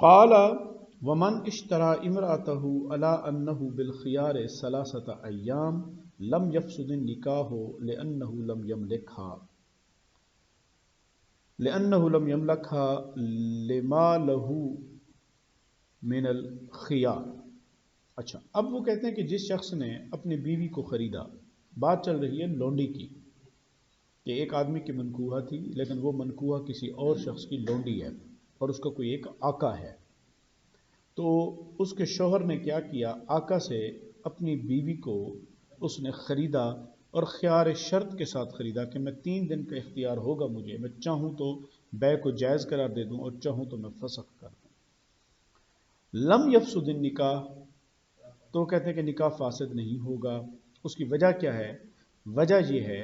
قال ومن اشترى امرأته على أنه بالخيار ثلاثة أيام لم يفسد النكاح لأنه لم يملكها لما له من الخيار۔ اچھا، اب وہ کہتے ہیں کہ جس شخص نے اپنی بیوی کو خریدا، بات چل رہی ہے لونڈی کی، کہ ایک آدمی کی منکوہہ تھی لیکن وہ منکوہہ کسی اور شخص کی لونڈی ہے اور اس کا کوئی ایک آقا ہے، تو اس کے شوہر نے کیا کیا، آقا سے اپنی بیوی کو اس نے خریدا اور خیار شرط کے ساتھ خریدا کہ میں 3 دن کا اختیار ہوگا مجھے، میں چاہوں تو بیع کو جائز قرار دے دوں اور چاہوں تو میں فسخ کر دوں۔ لم یفسد النکاح، تو کہتے ہیں کہ نکاح فاسد نہیں ہوگا۔ اس کی وجہ کیا ہے؟ وجہ یہ ہے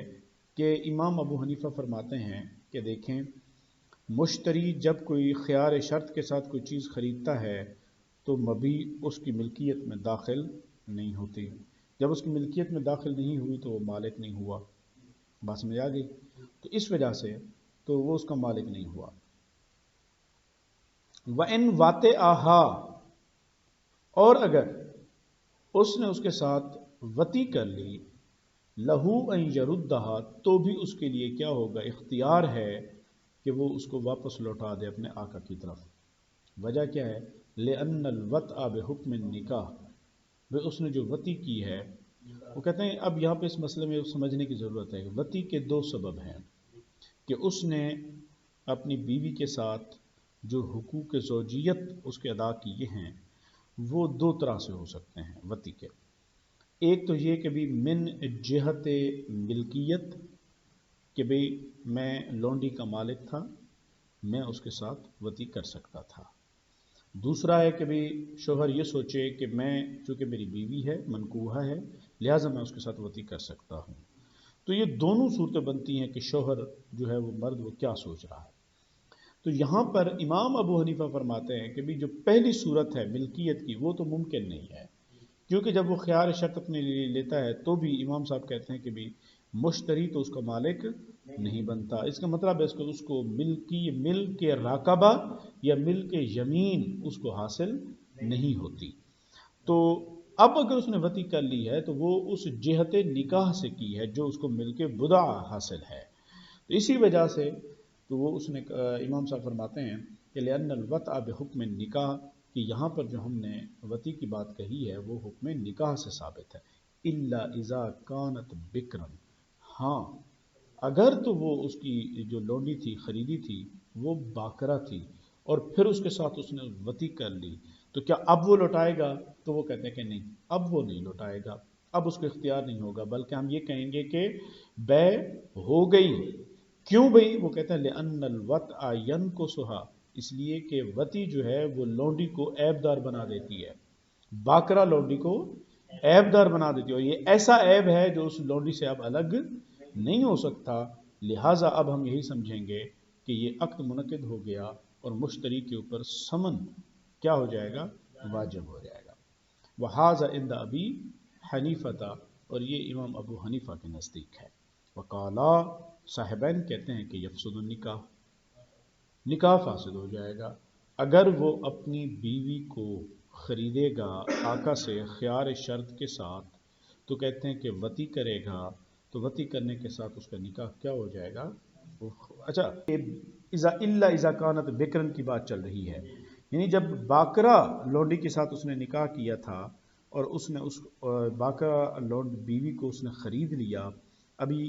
کہ امام ابو حنیفہ فرماتے ہیں کہ دیکھیں، مشتری جب کوئی خیار شرط کے ساتھ کوئی چیز خریدتا ہے تو مبی اس کی ملکیت میں داخل نہیں ہوتی، جب اس کی ملکیت میں داخل نہیں ہوئی تو وہ مالک نہیں ہوا، بات سمجھ آ گئی؟ تو اس وجہ سے تو وہ اس کا مالک نہیں ہوا۔ وَإِن وَاطَعَهَا، اور اگر اس نے اس کے ساتھ وطی کر لی، لہو ان یردہا، تو بھی اس کے لیے کیا ہوگا، اختیار ہے کہ وہ اس کو واپس لوٹا دے اپنے آقا کی طرف۔ وجہ کیا ہے؟ لأن الوطء بحکم النکاح، وہ اس نے جو وطی کی ہے، وہ کہتے ہیں اب یہاں پہ اس مسئلے میں سمجھنے کی ضرورت ہے کہ وطی کے 2 سبب ہیں، کہ اس نے اپنی بیوی کے ساتھ جو حقوق زوجیت اس کے ادا کیے ہیں وہ 2 طرح سے ہو سکتے ہیں وطی کے۔ ایک تو یہ کہ بھی من جہت ملکیت، کہ بھئی میں لونڈی کا مالک تھا، میں اس کے ساتھ وطی کر سکتا تھا۔ دوسرا ہے کہ بھی شوہر یہ سوچے کہ میں چونکہ میری بیوی ہے، منکوہہ ہے، لہٰذا میں اس کے ساتھ وطی کر سکتا ہوں۔ تو یہ دونوں صورتیں بنتی ہیں کہ شوہر جو ہے وہ مرد وہ کیا سوچ رہا ہے۔ تو یہاں پر امام ابو حنیفہ فرماتے ہیں کہ بھی جو پہلی صورت ہے ملکیت کی، وہ تو ممکن نہیں ہے، کیونکہ جب وہ خیار شرط اپنے لیے لیتا ہے تو بھی امام صاحب کہتے ہیں کہ بھی مشتری تو اس کا مالک نہیں بنتا۔ اس کا مطلب ہے اس کو ملک راقبہ یا ملک یمین اس کو حاصل نہیں ہوتی۔ تو اب اگر اس نے وطی کر لی ہے تو وہ اس جہت نکاح سے کی ہے جو اس کو ملک بدع حاصل ہے۔ تو اسی وجہ سے تو وہ اس نے امام صاحب فرماتے ہیں کہ لأن الوطء بحکم النکاح، کہ یہاں پر جو ہم نے وطی کی بات کہی ہے وہ حکم نکاح سے ثابت ہے۔ الا اذا كانت بکرا، ہاں اگر تو وہ اس کی جو لونڈی تھی خریدی تھی وہ باکرہ تھی اور پھر اس کے ساتھ اس نے وطی کر لی، تو کیا اب وہ لوٹائے گا؟ تو وہ کہتے ہیں کہ نہیں، اب وہ نہیں لوٹائے گا، اب اس کو اختیار نہیں ہوگا، بلکہ ہم یہ کہیں گے کہ بیع ہو گئی۔ کیوں بھئی؟ وہ کہتے ہیں لأن الوطء ينقصها، اس لیے کہ وطی جو ہے وہ لونڈی کو عیب دار بنا دیتی ہے، باکرہ لونڈی کو عیب دار بنا دیتی ہے، اور یہ ایسا عیب ہے جو اس لونڈی سے اب الگ نہیں ہو سکتا، لہٰذا اب ہم یہی سمجھیں گے کہ یہ عقد منعقد ہو گیا اور مشتری کے اوپر ثمن کیا ہو جائے گا، واجب ہو جائے گا۔ وَهَذَا عِنْدَ أَبِي حَنِیفَةَ، اور یہ امام ابو حنیفہ کے نزدیک ہے۔ وقالا، صاحبین کہتے ہیں کہ یفسد النکاح، نکاح فاسد ہو جائے گا۔ اگر وہ اپنی بیوی کو خریدے گا آقا سے خیار شرط کے ساتھ تو کہتے ہیں کہ وطی کرے گا، تو وطی کرنے کے ساتھ اس کا نکاح کیا ہو جائے گا؟ اچھا، اذا کانت بکرن کی بات چل رہی ہے، یعنی جب باکرہ لونڈی کے ساتھ اس نے نکاح کیا تھا اور اس نے اس باکرہ بیوی کو اس نے خرید لیا ابھی،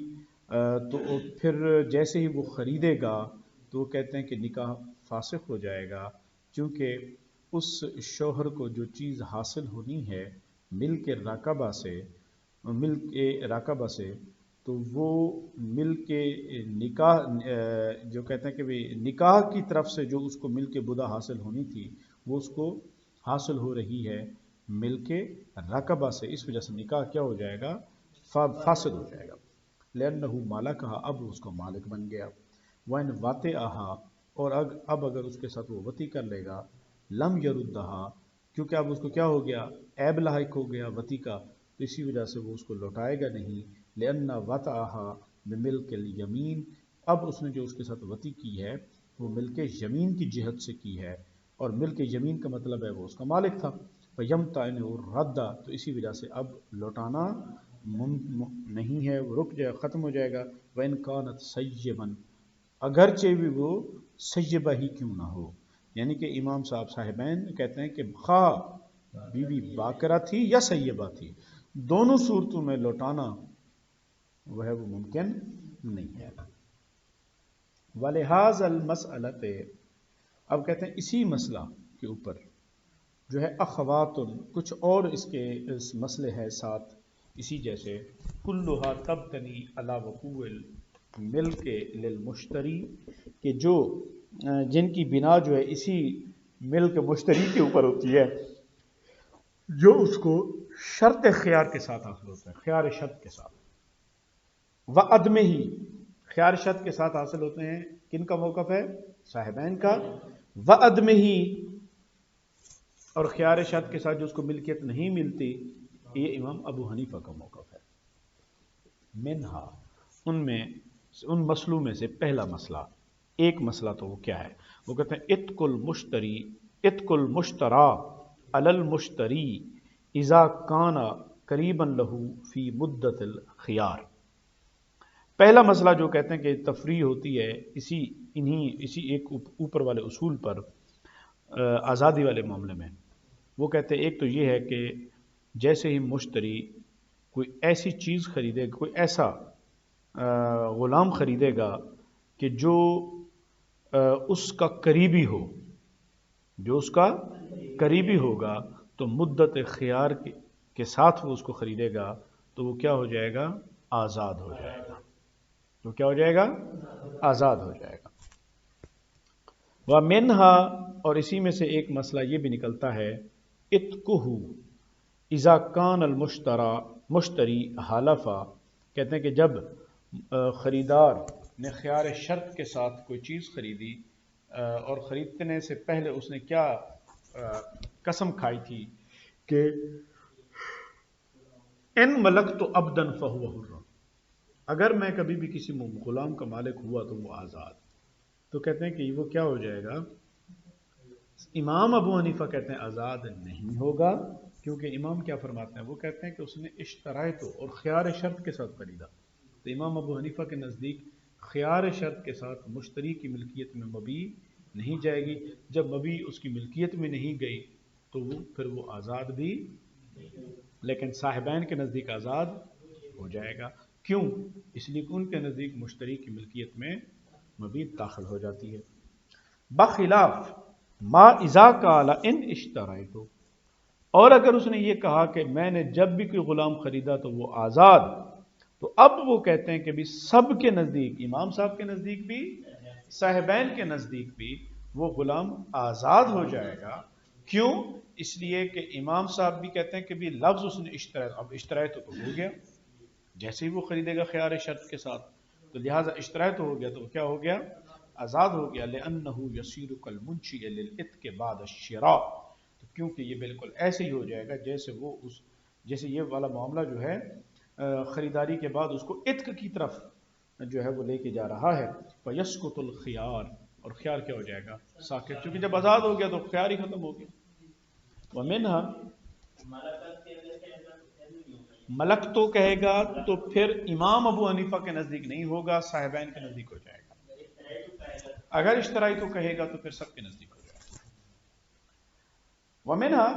تو پھر جیسے ہی وہ خریدے گا تو وہ کہتے ہیں کہ نکاح فاسخ ہو جائے گا، کیونکہ اس شوہر کو جو چیز حاصل ہونی ہے ملک راقبہ سے تو وہ ملک نکاح جو کہتے ہیں کہ نکاح کی طرف سے جو اس کو ملک بدع حاصل ہونی تھی وہ اس کو حاصل ہو رہی ہے ملک راقبہ سے، اس وجہ سے نکاح کیا ہو جائے گا؟ فاسد ہو جائے گا۔ لأنه مالکہا، اب اس کا مالک بن گیا۔ وَإِنْ وَاطَعَهَا، اور اب اگر اس کے ساتھ وہ وطی کر لے گا، لم یردہا، کیونکہ اب اس کو کیا ہو گیا، عیب لاحق ہو گیا وطی کا، تو اسی وجہ سے وہ اس کو لوٹائے گا نہیں۔ لأن وَاطَعَهَا بملک الیمین، اب اس نے جو اس کے ساتھ وطی کی ہے وہ ملک یمین کی جہت سے کی ہے، اور ملک یمین کا مطلب ہے وہ اس کا مالک تھا. فَيَمْتَعِنُ الرَّدَّ تو اسی وجہ سے اب لوٹانا نہیں ہے، وہ رک جائے، ختم ہو جائے گا. وَإِنْ كَانَتْ سَيِّبًا اگرچہ بھی وہ سیبہ ہی کیوں نہ ہو، یعنی کہ امام صاحبین کہتے ہیں کہ خواہ بیوی باکرہ تھی یا سیبہ تھی، دونوں صورتوں میں لوٹانا وہ ہے وہ ممکن نہیں ہے. وَلِهَذَا الْمَسْأَلَةِ اب کہتے ہیں اسی مسئلہ کے اوپر جو ہے اخواتن کچھ اور اس مسئلے ہے ساتھ اسی جیسے کلھا تبتنی علی وقوع الملک للمشتری کہ جو جن کی بنا جو ہے اسی ملک مشتری کے اوپر ہوتی ہے جو اس کو شرط خیار کے ساتھ حاصل ہوتا ہے، خیار شرط کے ساتھ. وعدم ہی خیار شرط کے ساتھ حاصل ہوتے ہیں، کن کا موقف ہے؟ صاحبین کا. وعدم ہی اور خیار شرط کے ساتھ جو اس کو ملکیت نہیں ملتی، یہ امام ابو حنیفہ کا موقف ہے. منہا ان مسئلوں میں سے پہلا مسئلہ، ایک مسئلہ تو وہ کیا ہے؟ وہ کہتے ہیں اتق المشترا علی المشتری اذا کان قریبا لہ فی مدت الخیار. پہلا مسئلہ جو کہتے ہیں کہ تفریح ہوتی ہے اسی ایک اوپر والے اصول پر آزادی والے معاملے میں. وہ کہتے ہیں ایک تو یہ ہے کہ جیسے ہی مشتری کوئی ایسی چیز خریدے گا، کوئی ایسا غلام خریدے گا کہ جو اس کا قریبی ہو، جو اس کا قریبی ہوگا، تو مدت خیار کے ساتھ وہ اس کو خریدے گا تو وہ کیا ہو جائے گا؟ آزاد ہو جائے گا. تو کیا ہو جائے گا؟ آزاد ہو جائے گا. وَمِنْهَا اور اسی میں سے ایک مسئلہ یہ بھی نکلتا ہے اتقہ اذا کان المشتری حلفا. کہتے ہیں کہ جب خریدار نے خیار شرط کے ساتھ کوئی چیز خریدی اور خریدنے سے پہلے اس نے کیا قسم کھائی تھی کہ ان ملکت عبدا فہو حر، اگر میں کبھی بھی کسی غلام کا مالک ہوا تو وہ آزاد. تو کہتے ہیں کہ وہ کیا ہو جائے گا؟ امام ابو حنیفہ کہتے ہیں آزاد نہیں ہوگا، کیونکہ امام کیا فرماتے ہیں؟ وہ کہتے ہیں کہ اس نے اشترائط اور خیار شرط کے ساتھ خریدا. تو امام ابو حنیفہ کے نزدیک خیار شرط کے ساتھ مشتری کی ملکیت میں مبی نہیں جائے گی. جب مبی اس کی ملکیت میں نہیں گئی تو پھر وہ آزاد بھی، لیکن صاحبین کے نزدیک آزاد ہو جائے گا. کیوں؟ اس لیے کہ ان کے نزدیک مشتری کی ملکیت میں مبی داخل ہو جاتی ہے. بخلاف ما اذا قال ان اشتريت، اور اگر اس نے یہ کہا کہ میں نے جب بھی کوئی غلام خریدا تو وہ آزاد، تو اب وہ کہتے ہیں کہ بھی سب کے نزدیک، امام صاحب کے نزدیک بھی، صاحبین کے نزدیک بھی وہ غلام آزاد ہو جائے گا. کیوں؟ اس لیے کہ امام صاحب بھی کہتے ہیں کہ بھی لفظ اس نے اشترائط، اب اشترائط تو ہو گیا جیسے ہی وہ خریدے گا خیار شرط کے ساتھ، تو لہٰذا اشترائط ہو گیا تو کیا ہو گیا؟ آزاد ہو گیا. لأنه يصير كالمنشئ للعتق بعد الشراء، تو کیونکہ یہ بالکل ایسے ہی ہو جائے گا جیسے یہ والا معاملہ جو ہے خریداری کے بعد اس کو عتق کی طرف جو ہے وہ لے کے جا رہا ہے. فيسقط الخيار، اور خیار کیا ہو جائے گا؟ ساکت، کیونکہ جب آزاد ہو گیا تو خیار ہی ختم ہو گیا. ومنها ملک تو کہے گا تو پھر امام ابو حنیفہ کے نزدیک نہیں ہوگا، صاحبین کے نزدیک ہو جائے گا. اگر اشترائی تو کہے گا تو پھر سب کے نزدیک ہو جائے گا. ومنها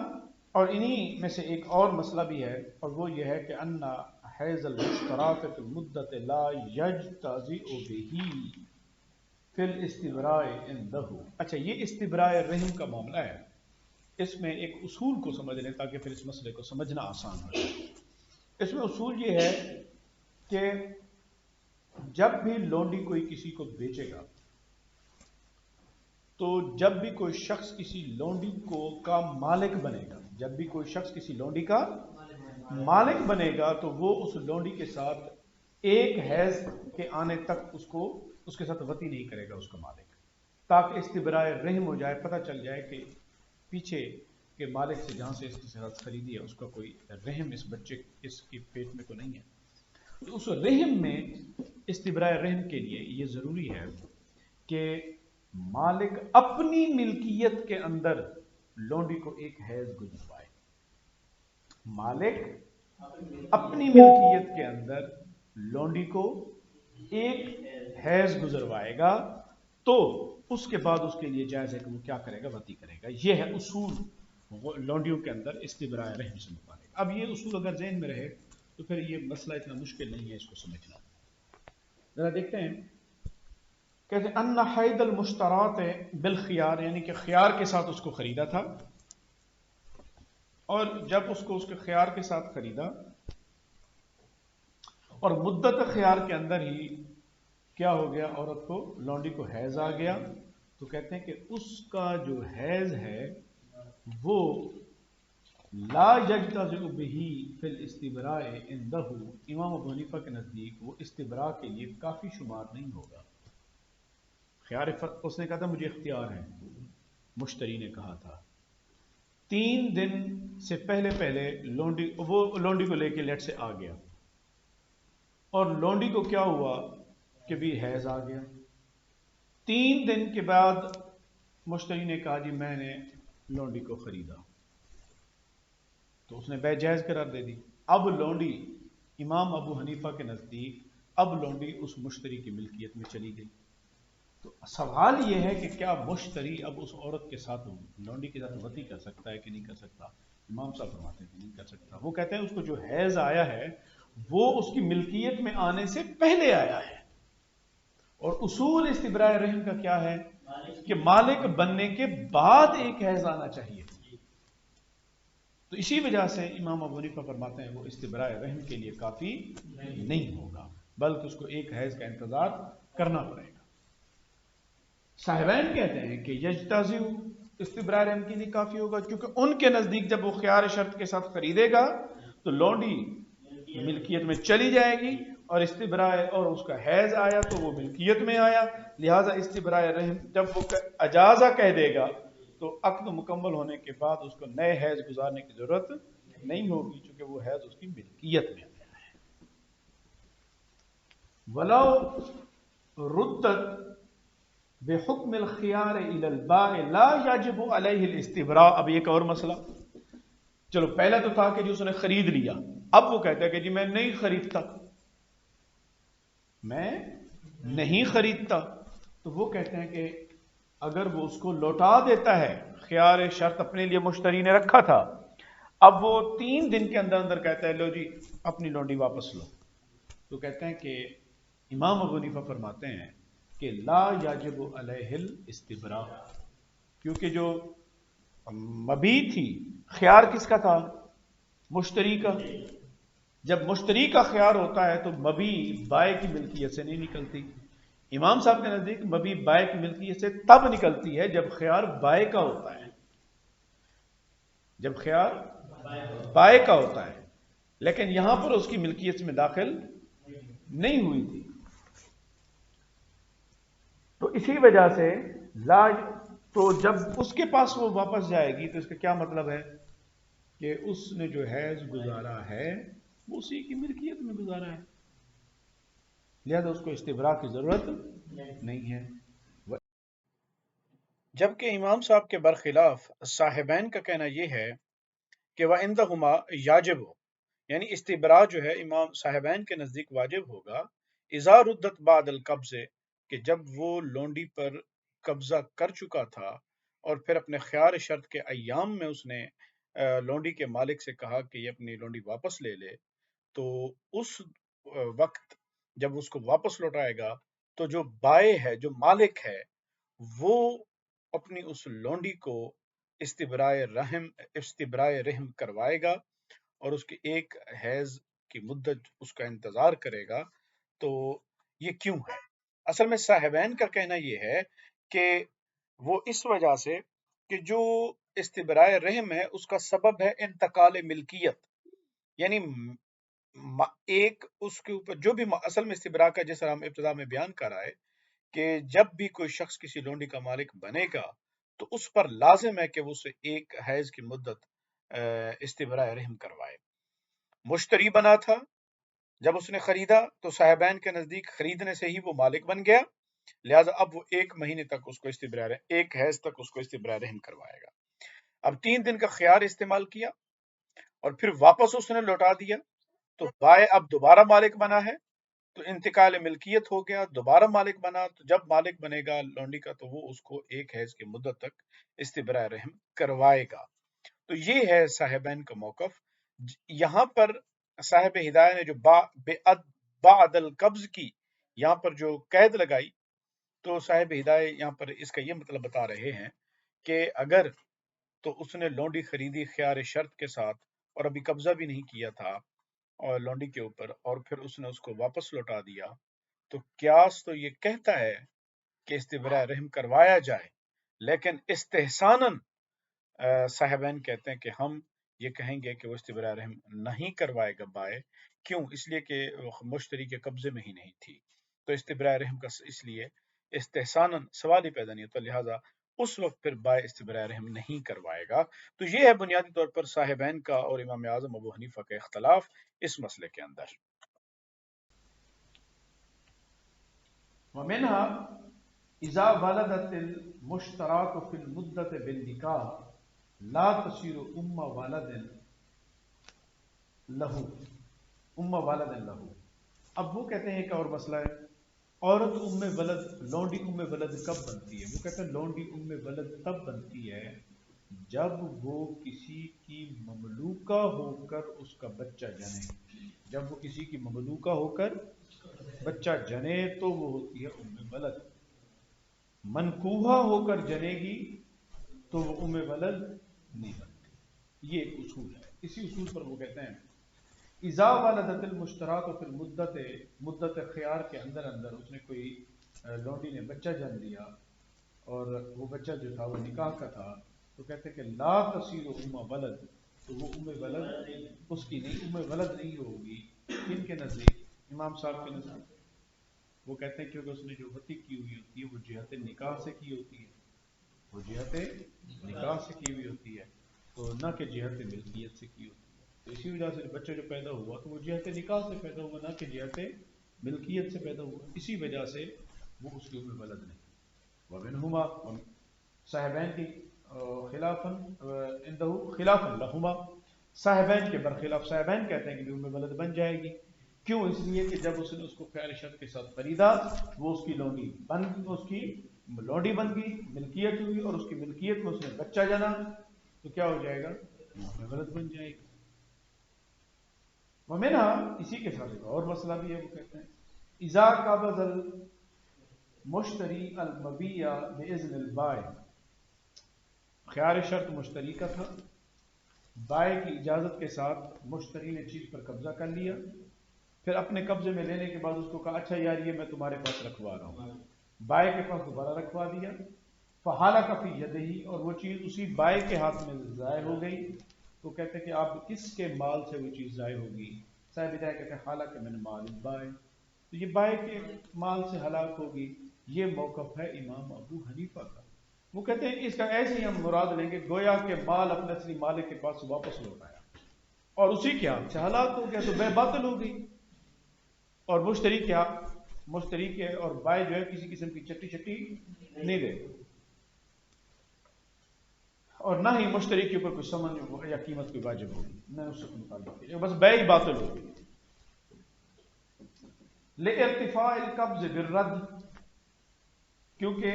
اور انہی میں سے ایک اور مسئلہ بھی ہے، اور وہ یہ ہے کہ ان حیز المشتراک فی المدت لا یجتزئ بہ فی الاستبراء عنده. اچھا، یہ استبراء رحم کا معاملہ ہے، اس میں ایک اصول کو سمجھ لیں تاکہ پھر اس مسئلے کو سمجھنا آسان ہو جائے. اس میں اصول یہ ہے کہ جب بھی لونڈی کوئی کسی کو بیچے گا، تو جب بھی کوئی شخص کسی لونڈی کا مالک بنے گا، جب بھی کوئی شخص کسی لونڈی کا مالک بنے گا تو وہ اس لونڈی کے ساتھ ایک حیض کے آنے تک اس کے ساتھ وطی نہیں کرے گا اس کا مالک، تاکہ استبراء رحم ہو جائے، پتہ چل جائے کہ پیچھے کے مالک سے جہاں سے اس کے ساتھ خریدی ہے اس کا کوئی رحم اس بچے اس کے پیٹ میں تو نہیں ہے. تو اس رحم میں استبراء رحم کے لیے یہ ضروری ہے کہ مالک اپنی ملکیت کے اندر لونڈی کو ایک حیض گزروائے، مالک اپنی ملکیت کے اندر لونڈی کو ایک حیض گزروائے گا تو اس کے بعد اس کے لیے جائز ہے کہ وہ کیا کرے گا، وطی کرے گا۔ یہ ہے اصول لونڈیوں کے اندر استبراء رحم سے متعلق۔ اب یہ اصول اگر ذہن میں رہے تو پھر یہ مسئلہ اتنا مشکل نہیں ہے اس کو سمجھنا۔ ذرا دیکھتے ہیں، کہتے ہیں ان حید المشترات بالخیار، یعنی کہ خیار کے ساتھ اس کو خریدا تھا، اور جب اس کو اس کے خیار کے ساتھ خریدا اور مدت خیار کے اندر ہی کیا ہو گیا، عورت کو لونڈی کو حیض آ گیا، تو کہتے ہیں کہ اس کا جو حیض ہے وہ لا یجتزئ بہ فی الاستبراء عنده، امام ابو حنیفہ کے نزدیک وہ استبراء کے لیے کافی شمار نہیں ہوگا۔ خیار اس نے کہا تھا مجھے اختیار ہے، مشتری نے کہا تھا 3 دن سے پہلے وہ لونڈی کو لے کے لیٹ سے آ گیا، اور لونڈی کو کیا ہوا کہ بھی حیض آ گیا۔ 3 دن کے بعد مشتری نے کہا جی میں نے لونڈی کو خریدا، تو اس نے بے جائز قرار دے دی۔ اب لونڈی امام ابو حنیفہ کے نزدیک اب لونڈی اس مشتری کی ملکیت میں چلی گئی۔ تو سوال یہ ہے کہ کیا مشتری اب اس عورت کے ساتھ لونڈی کے ساتھ وطی کر سکتا ہے کہ نہیں کر سکتا؟ امام صاحب فرماتے ہیں کہ نہیں کر سکتا۔ وہ کہتے ہیں اس کو جو حیض آیا ہے وہ اس کی ملکیت میں آنے سے پہلے آیا ہے، اور اصول استبراء رحم کا کیا ہے کہ مالک بننے کے بعد ایک حیض آنا چاہیے۔ تو اسی وجہ سے امام ابو حنیفہ فرماتے ہیں وہ استبراء رحم کے لیے کافی نہیں ہوگا، بلکہ اس کو ایک حیض کا انتظار کرنا پڑے گا۔ صاحبین کہتے ہیں کہ یجتزئ استبراء رحم کے لیے کافی ہوگا، کیونکہ ان کے نزدیک جب وہ خیار شرط کے ساتھ خریدے گا تو لونڈی ملکیت میں چلی جائے گی، اور استبراء اور اس کا حیض آیا تو وہ ملکیت میں آیا، لہٰذا استبراء رحم جب وہ اجازہ کہہ دے گا تو عقد مکمل ہونے کے بعد اس کو نئے حیض گزارنے کی ضرورت نہیں ہوگی، چونکہ وہ حیض اس کی ملکیت میں آیا ہے۔ وَلَوْ رُدَّتْ بِحُکْمِ الْخِيَارِ إِلَى الْبَائِعِ لَا يَجِبُ عَلَيْهِ الْاِسْتِبْرَاء۔ اب ایک اور مسئلہ، چلو پہلا تو تھا کہ جو اس نے خرید لیا، اب وہ کہتا ہے کہ جی میں نہیں خریدتا، میں نہیں خریدتا، تو وہ کہتے ہیں کہ اگر وہ اس کو لوٹا دیتا ہے، خیار شرط اپنے لیے مشتری نے رکھا تھا، اب وہ 3 دن کے اندر اندر کہتا ہے لو جی اپنی لونڈی واپس لو، تو کہتے ہیں کہ امام ابو حنیفہ فرماتے ہیں کہ لا یجب علیہ الاستبراء، کیونکہ جو مبیع تھی، خیار کس کا تھا؟ مشتری کا۔ جب مشتری کا خیار ہوتا ہے تو مبیع بائع کی ملکیت سے نہیں نکلتی۔ امام صاحب کے نزدیک مبیع بائع کی ملکیت سے تب نکلتی ہے جب خیار بائع کا ہوتا ہے، جب خیار بائع کا ہوتا ہے، لیکن یہاں پر اس کی ملکیت میں داخل نہیں ہوئی تھی، تو اسی وجہ سے لا، تو جب اس کے پاس وہ واپس جائے گی تو اس کا کیا مطلب ہے کہ اس نے جو حیض گزارا ہے وہ اسی کی ملکیت میں گزارا ہے، لہذا اس کو استبراء کی ضرورت نہیں ہے۔ جبکہ امام صاحب کے برخلاف صاحبین کا کہنا یہ ہے کہ وَعِندَهُمَا یاجب ہو، یعنی استبراء جو ہے امام صاحبین کے نزدیک واجب ہوگا اذا ردت بعد القبض، کہ جب وہ لونڈی پر قبضہ کر چکا تھا اور پھر اپنے خیار شرط کے ایام میں اس نے لونڈی کے مالک سے کہا کہ یہ اپنی لونڈی واپس لے لے، تو اس وقت جب اس کو واپس لوٹائے گا تو جو بائع ہے، جو مالک ہے، وہ اپنی اس لونڈی کو استبراء رحم کروائے گا اور اس کی ایک حیض کی مدت اس کا انتظار کرے گا۔ تو یہ کیوں ہے؟ اصل میں صاحبین کا کہنا یہ ہے کہ وہ اس وجہ سے کہ جو استبراء رحم ہے اس کا سبب ہے انتقال ملکیت، یعنی ایک اس کے اوپر جو بھی اصل میں استبراء کا جس طرح ہم ابتدا میں بیان کر رہا ہے کہ جب بھی کوئی شخص کسی لونڈی کا مالک بنے گا تو اس پر لازم ہے کہ وہ اسے ایک حیض کی مدت استبراء رحم کروائے۔ مشتری بنا تھا، جب اس نے خریدا تو صاحبین کے نزدیک خریدنے سے ہی وہ مالک بن گیا، لہٰذا اب وہ 1 مہینے تک اس کو ایک حیض تک اس کو استبراء رحم کروائے گا۔ اب 3 دن کا خیار استعمال کیا اور پھر واپس اس نے لوٹا دیا تو بائے اب دوبارہ مالک بنا ہے، تو انتقال ملکیت ہو گیا، دوبارہ مالک بنا، تو جب مالک بنے گا لونڈی کا تو وہ اس کو 1 حیض کی مدت تک استبراء رحم کروائے گا۔ تو یہ ہے صاحبین کا موقف۔ یہاں پر صاحب ہدایہ نے جو بعد القبض کی یہاں پر جو قید لگائی، تو صاحب ہدایہ یہاں پر اس کا یہ مطلب بتا رہے ہیں کہ اگر تو اس نے لونڈی خریدی خیار شرط کے ساتھ اور ابھی قبضہ بھی نہیں کیا تھا اور لونڈی کے اوپر، اور پھر اس نے اس کو واپس لوٹا دیا، تو قیاس تو یہ کہتا ہے کہ استبراء رحم کروایا جائے، لیکن استحساناً صاحبین کہتے ہیں کہ ہم یہ کہیں گے کہ وہ استبراء رحم نہیں کروائے گا بائے، کیوں؟ اس لیے کہ مشتری کے قبضے میں ہی نہیں تھی، تو استبراء رحم کا اس لیے استحساناً سوال ہی پیدا نہیں ہوتا، لہٰذا اس وقت پھر بائے استبراء رحم نہیں کروائے گا۔ تو یہ ہے بنیادی طور پر صاحبین کا اور امام اعظم ابو حنیفہ کا اختلاف اس مسئلے کے اندر۔ ومنها اذا ولدت المشترات في المدة بالنکاح لا تصير ام والد له۔ اب وہ کہتے ہیں کہ اور مسئلہ ہے، عورت ام ولد، لونڈی ام ولد کب بنتی ہے؟ وہ کہتے ہیں لونڈی ام ولد تب بنتی ہے جب وہ کسی کی مملوکہ ہو کر اس کا بچہ جنے۔ جب وہ کسی کی مملوکہ ہو کر بچہ جنے تو وہ ہوتی ہے ام ولد۔ منکوحہ ہو کر جنے گی تو وہ ام ولد نہیں بنتی۔ یہ ایک اصول ہے، اسی اصول پر وہ کہتے ہیں اذا ولدت المشترات فی مدت خیار کے اندر اس نے کوئی لونڈی نے بچہ جن لیا اور وہ بچہ جو تھا وہ نکاح کا تھا، تو کہتے ہیں کہ لا تصیر ام ولد، تو وہ ام ولد اس کی نہیں، ام ولد نہیں ہوگی۔ کن کے نزدیک؟ امام صاحب کے نزدیک۔ وہ کہتے ہیں کیونکہ اس نے جو وطی کی ہوئی ہوتی ہے وہ جہت نکاح سے کی ہوتی ہے، وہ جہت نکاح سے کی ہوئی ہوتی ہے، تو نہ کہ جہت ملکیت سے کی ہوتی ہے۔ تو اسی وجہ سے بچہ جو پیدا ہوا تو وہ جہت نکاح سے پیدا ہوا، نہ کہ جہت ملکیت سے پیدا ہوا، اسی وجہ سے وہ اس کی ام ولد نہیں۔ ومنہما صاحبین کی خلافاً خلافاً لہما، صاحبین کے برخلاف صاحبین کہتے ہیں کہ ام ولد بن جائے گی۔ کیوں؟ اس لیے کہ جب اس نے اس کو خیال شرط کے ساتھ خریدا وہ اس کی لونڈی بن گئی، ملکیت ہوئی، اور اس کی ملکیت میں اس نے بچہ جنا تو کیا ہو جائے گا؟ ولد بن جائے گا۔ ومنہا، اسی کے ساتھ ایک اور مسئلہ بھی ہے، وہ کہتے ہیں اذا قبض المشتری المبیع باذن البائع، خیار شرط مشتری کا تھا، بائع کی اجازت کے ساتھ مشتری نے چیز پر قبضہ کر لیا، پھر اپنے قبضے میں لینے کے بعد اس کو کہا اچھا یار یہ میں تمہارے پاس رکھوا رہا ہوں، بائع کے پاس دوبارہ رکھوا دیا، فحالک فی یدہ، اور وہ چیز اسی بائع کے ہاتھ میں ضائع ہو گئی، تو کہتے ہیں کہ آپ کس کے مال سے وہ چیز ضائع ہوگی؟ صاحب ہدایہ کہتے ہیں حالک من مال البائع، تو یہ بائع کے مال سے ہلاک ہوگی۔ یہ موقف ہے امام ابو حنیفہ کا۔ وہ کہتے ہیں اس کا ایسے ہی ہم مراد لیں گے گویا کہ مال اپنے اصلی مالک کے پاس واپس لوٹ آیا اور اسی کے ہاتھ سے ہلاک ہو گیا، تو بے باطل ہو گئی، اور مشتری کے اور بائع جو ہے کسی قسم کی چٹی نہیں دے، اور نہ ہی مشتری کے اوپر کوئی سمن یا قیمت کوئی واجب ہوگی، نہ اس سے مطالبہ، بس بے ہی باطل ہوگی۔ لارتفاع القبض بالرد، کیونکہ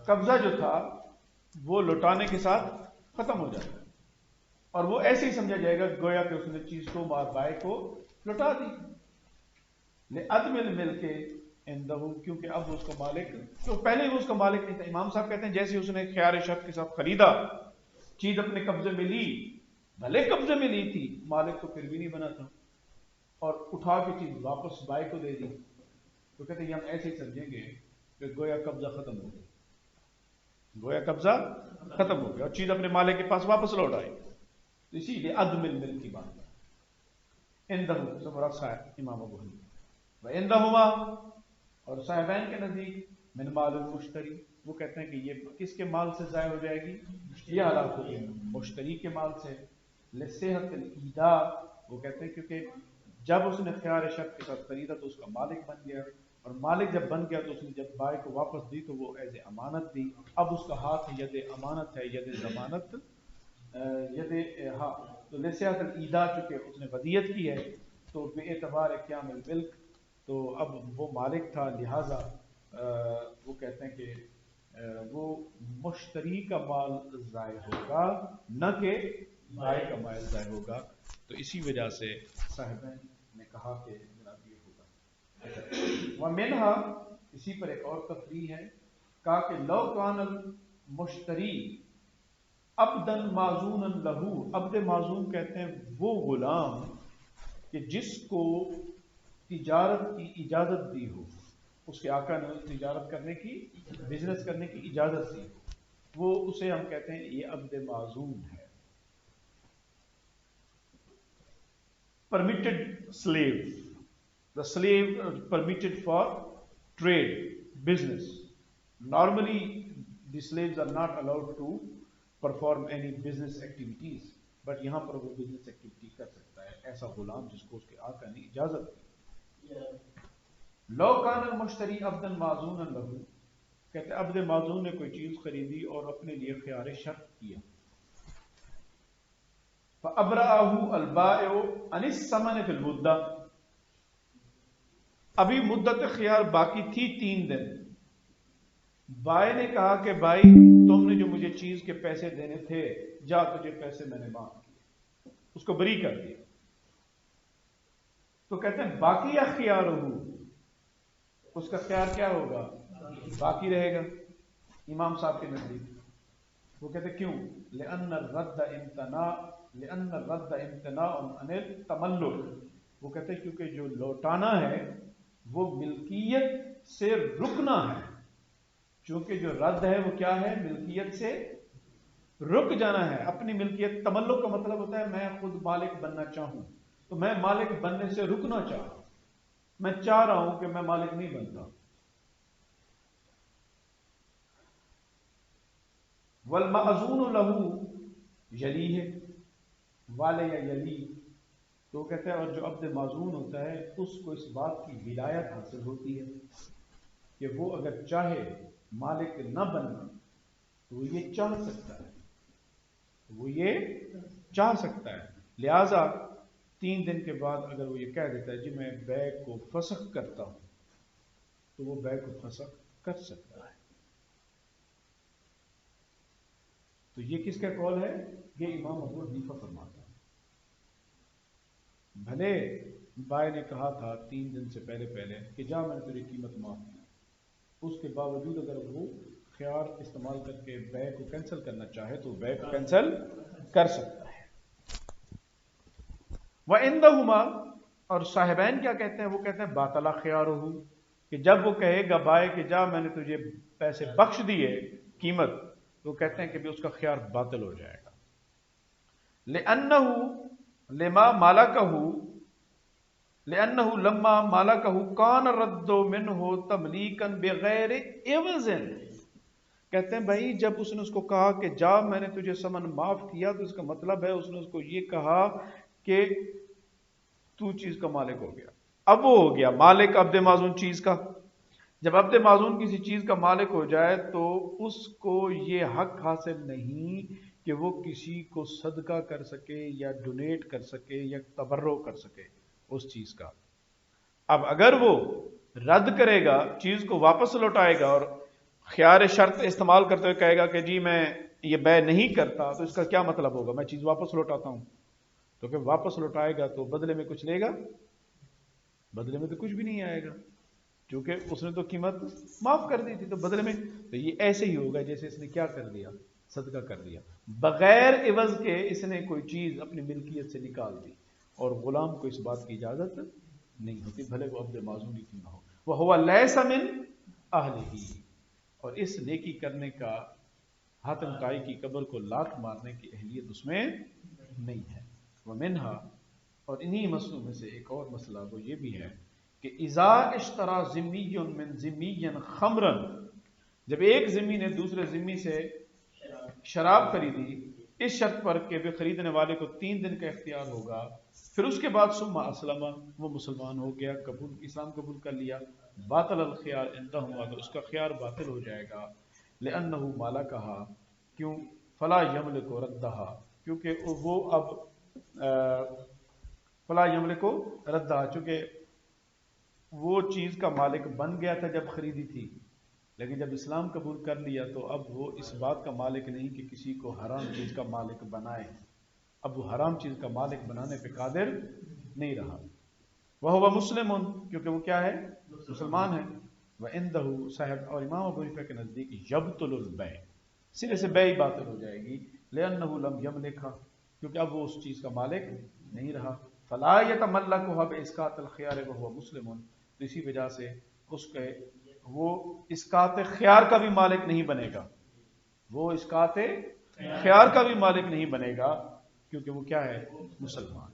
قبضہ جو تھا وہ لوٹانے کے ساتھ ختم ہو جاتا ہے، اور وہ ایسے ہی سمجھا جائے گا گویا کہ اس نے چیز کو بائع کو لوٹا دی۔ لعدم الملک عندہ، کیونکہ اب اس کا مالک، تو پہلے وہ اس کا مالک نہیں تھا۔ امام صاحب کہتے ہیں جیسے اس نے خیار شرط کے ساتھ خریدا، چیز اپنے قبضے میں لی، بھلے قبضے میں لی تھی، مالک تو پھر بھی نہیں بنا تھا، اور اٹھا کے چیز واپس بائع کو دے دی، تو کہتے ہیں ہم ایسے ہی سمجھیں گے کہ گویا قبضہ ختم ہو گیا، گویا قبضہ ختم ہو گیا اور چیز اپنے مالک کے پاس واپس لوٹ آئی، اسی لیے عدم الملک کی بات ہے۔ عندہ سے مراد صاحب امام ابو حنیفہ، وعندہما، اور صاحبین کے نزدیک من مال المشتری، وہ کہتے ہیں کہ یہ کس کے مال سے ضائع ہو جائے گی؟ یہ ہلاک ہوگی مشتری کے مال سے۔ لصحت الایداع، وہ کہتے ہیں کیونکہ جب اس نے خیار شرط کے ساتھ خریدا تو اس کا مالک بن گیا، اور مالک جب بن گیا تو اس نے جب بائے کو واپس دی تو وہ ایز اے امانت دی. اب اس کا ہاتھ ید امانت ہے، ید ضمانت، ید ہاں تو لسیات الایدا، چونکہ اس نے ودیت کی ہے تو بے اعتبار قیام الملک تو اب وہ مالک تھا، لہذا وہ کہتے ہیں کہ وہ مشتری کا مال ضائع ہوگا نہ کہ بائے کا مال ضائع ہوگا. تو اسی وجہ سے صاحبین نے کہا کہ جناب یہ ہوگا. ومنها، اسی پر ایک اور تفریح ہے، کہا کہ لو کان المشتری عبدن معزونا لہو. عبد معزون کہتے ہیں وہ غلام کہ جس کو تجارت کی اجازت دی ہو، اس کے آقا نے تجارت کرنے کی، بزنس کرنے کی اجازت دی ہو، وہ اسے ہم کہتے ہیں یہ عبد معزون ہے. permitted slave, the slave permitted for trade, business. Normally the slaves are not allowed to perform any business activities, but یہاں پر وہ business activity کر سکتا ہے ایسا غلام جس کو اس کے آقا نے اجازت دی. لو کان المشتری عبدا معزونا لہو، کہتے عبد معزون نے کوئی چیز خریدی اور اپنے لیے خیار شرط کیا، فَأَبْرَأَهُ الْبَائِعُ عَنِ الثَّمَنِ فِي الْمُدَّةِ. ابھی مدت خیار باقی تھی 3 دن. بائے نے کہا کہ بھائی تم نے جو مجھے چیز کے پیسے دینے تھے، جا تجھے پیسے میں نے معاف کیے، اس کو بری کر دیا. تو کہتے ہیں باقی اخیارہ، اس کا خیار کیا ہوگا؟ باقی رہے گا. امام صاحب کے نزدیک وہ کہتے کیوں؟ لأن الرد امتناع عن التملک. وہ کہتے ہیں کیونکہ جو لوٹانا ہے وہ ملکیت سے رکنا ہے، چونکہ جو رد ہے وہ کیا ہے؟ ملکیت سے رک جانا ہے. اپنی ملکیت، تملک کا مطلب ہوتا ہے میں خود مالک بننا چاہوں، تو میں مالک بننے سے رکنا چاہ رہا ہوں، میں چاہ رہا ہوں کہ میں مالک نہیں بنتا. والمعزون لہو یلی ہے، والے یا یلی. تو کہتے ہیں اور جو عبد معزون ہوتا ہے اس کو اس بات کی ولایت حاصل ہوتی ہے کہ وہ اگر چاہے مالک نہ بننا تو وہ یہ چاہ سکتا ہے، وہ یہ چاہ سکتا ہے. لہذا 3 دن کے بعد اگر وہ یہ کہہ دیتا ہے جی میں بیع کو فسخ کرتا ہوں، تو وہ بیع کو فسخ کر سکتا ہے. تو یہ کس کا قول ہے؟ یہ امام ابو حنیفہ فرماتا ہے. بھلے بائے نے کہا تھا 3 دن سے پہلے کہ جا میں نے تیری قیمت معاف کی، اس کے باوجود اگر وہ خیار استعمال کر کے بیع کو کینسل کرنا چاہے تو بیع کو کینسل کر سکتا ہے. وَعِنْدَهُمَا، اور صاحبین کیا کہتے ہیں؟ وہ کہتے ہیں باطل خیارہ، کہ جب وہ کہے گا بائے کہ جا میں نے تجھے پیسے بخش دیے قیمت، تو کہتے ہیں کہ بھی اس کا خیار باطل ہو جائے گا. لِأَنَّهُ لِمَا مَالَكَهُ لِأَنَّهُ لَمَّا مَالَكَهُ كَانَ الرَّدُّ مِنْهُ تَمْلِيكًا بِغَيْرِ عِوَضٍ. کہتے ہیں بھائی جب اس نے اس کو کہا کہ جا میں نے تجھے سمن معاف کیا، تو اس کا مطلب ہے اس نے اس کو یہ کہا کہ تو چیز کا مالک ہو گیا. اب وہ ہو گیا مالک عبد معزون چیز کا. جب عبد معزون کسی چیز کا مالک ہو جائے تو اس کو یہ حق حاصل نہیں کہ وہ کسی کو صدقہ کر سکے یا ڈونیٹ کر سکے یا تبرع کر سکے اس چیز کا. اب اگر وہ رد کرے گا، چیز کو واپس لوٹائے گا اور خیار شرط استعمال کرتے ہوئے کہے گا کہ جی میں یہ بیع نہیں کرتا، تو اس کا کیا مطلب ہوگا؟ میں چیز واپس لوٹاتا ہوں. تو پھر واپس لوٹائے گا تو بدلے میں کچھ لے گا؟ بدلے میں تو کچھ بھی نہیں آئے گا، کیونکہ اس نے تو قیمت معاف کر دی تھی. تو بدلے میں تو یہ ایسے ہی ہوگا جیسے اس نے کیا کر دیا؟ صدقہ کر دیا، بغیر عوض کے اس نے کوئی چیز اپنی ملکیت سے نکال دی، اور غلام کو اس بات کی اجازت نہیں ہوتی بھلے وہ عبد معزون ہی کیوں نہ ہو. وَهُوَ لَيْسَ مِنْ أَهْلِهِ، اور اس نیکی کرنے کا حاتم طائی کی قبر کو لات مارنے کی اہلیت اس میں نہیں ہے. وَمِنْهَا، اور انہی مسئلوں میں سے ایک اور مسئلہ وہ یہ بھی ہے کہ اذا اشترى ذمی من ذمی خمرا، جب ایک ذمی نے دوسرے ذمی سے شراب خریدی، اس شرط پر کہ وہ خریدنے والے کو 3 دن کا اختیار ہوگا، پھر اس کے بعد ثم اسلم، وہ مسلمان ہو گیا، قبول اسلام قبول کر لیا، باطل الخیار عندہما، تو اس کا خیار باطل ہو جائے گا، لأنہ مالا کہا، کیوں، فلا یملک ردہا، کیونکہ وہ اب فلا یملک ردہا، چونکہ وہ چیز کا مالک بن گیا تھا جب خریدی تھی، لیکن جب اسلام قبول کر لیا تو اب وہ اس بات کا مالک نہیں کہ کسی کو حرام چیز کا مالک بنائے، اب وہ حرام چیز کا مالک بنانے پہ قادر نہیں رہا۔ وہ مسلم، کیونکہ وہ کیا ہے، مسلمان ہے، وعندہ صاحب، اور امام ابو حنیفہ کے نزدیک یبطل البیع، سرے سے بیع باطل ہو جائے گی، لأنہ لم یملکھا، کیونکہ اب وہ اس چیز کا مالک نہیں رہا، فلا یتملکھا باسقاط الخیار وهو مسلم، تو اسی وجہ سے اس کے وہ اسقاط خیار کا بھی مالک نہیں بنے گا، وہ اسقاط خیار کا بھی مالک نہیں بنے گا، کیونکہ وہ کیا ہے، مسلمان۔